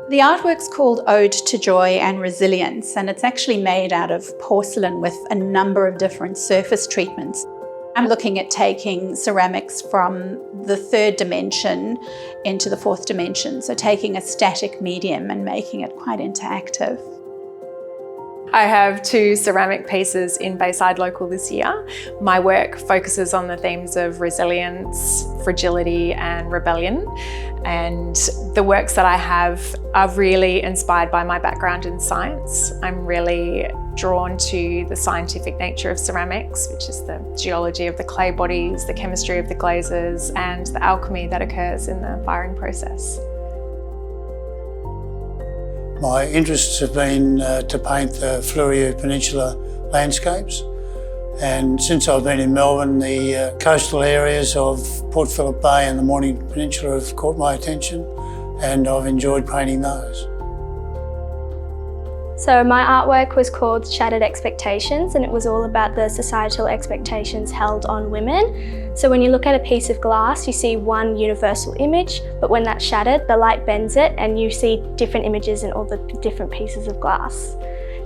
The artwork's called Ode to Joy and Resilience, and it's actually made out of porcelain with a number of different surface treatments. I'm looking at taking ceramics from the third dimension into the fourth dimension, so taking a static medium and making it quite interactive. I have 2 ceramic pieces in Bayside Local this year. My work focuses on the themes of resilience, fragility and rebellion. And the works that I have are really inspired by my background in science. I'm really drawn to the scientific nature of ceramics, which is the geology of the clay bodies, the chemistry of the glazes, and the alchemy that occurs in the firing process. My interests have been to paint the Fleurieu Peninsula landscapes, and since I've been in Melbourne, the coastal areas of Port Phillip Bay and the Mornington Peninsula have caught my attention, and I've enjoyed painting those. So my artwork was called Shattered Expectations, and it was all about the societal expectations held on women. So when you look at a piece of glass, you see one universal image, but when that's shattered, the light bends it and you see different images in all the different pieces of glass.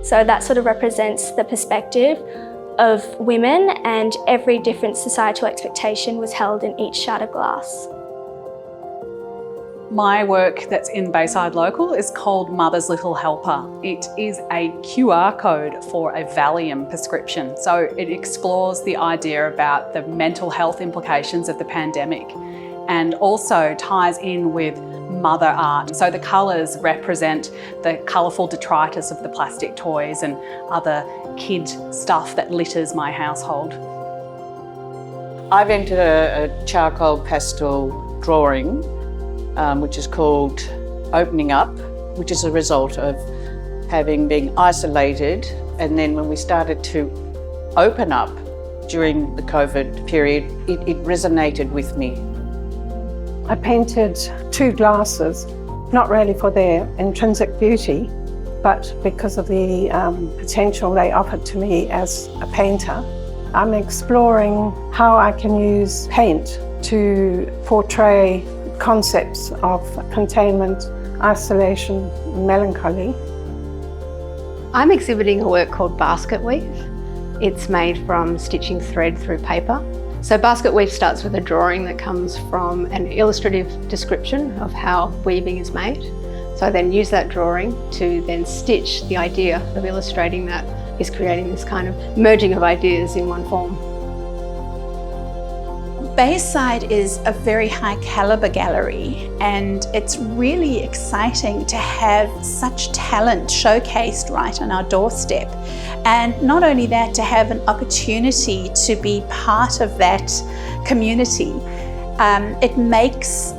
So that sort of represents the perspective of women, and every different societal expectation was held in each shattered glass. My work that's in Bayside Local is called Mother's Little Helper. It is a QR code for a Valium prescription. So it explores the idea about the mental health implications of the pandemic and also ties in with mother art. So the colours represent the colourful detritus of the plastic toys and other kid stuff that litters my household. I've entered a charcoal pastel drawing which is called Opening Up, which is a result of having been isolated, and then when we started to open up during the COVID period, it resonated with me. I painted 2 glasses, not really for their intrinsic beauty, but because of the potential they offered to me as a painter. I'm exploring how I can use paint to portray concepts of containment, isolation, melancholy. I'm exhibiting a work called Basket Weave. It's made from stitching thread through paper. So Basket Weave starts with a drawing that comes from an illustrative description of how weaving is made. So I then use that drawing to then stitch the idea of illustrating that is creating this kind of merging of ideas in one form. Bayside is a very high calibre gallery, and it's really exciting to have such talent showcased right on our doorstep. And not only that, to have an opportunity to be part of that community. It makes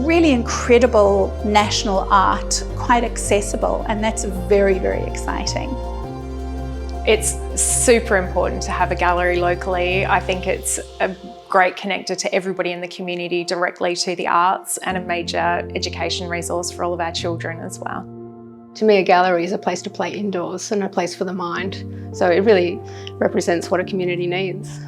really incredible national art quite accessible, and that's very, very exciting. It's super important to have a gallery locally. I think it's a great connector to everybody in the community, directly to the arts, and a major education resource for all of our children as well. To me, a gallery is a place to play indoors and a place for the mind. So it really represents what a community needs.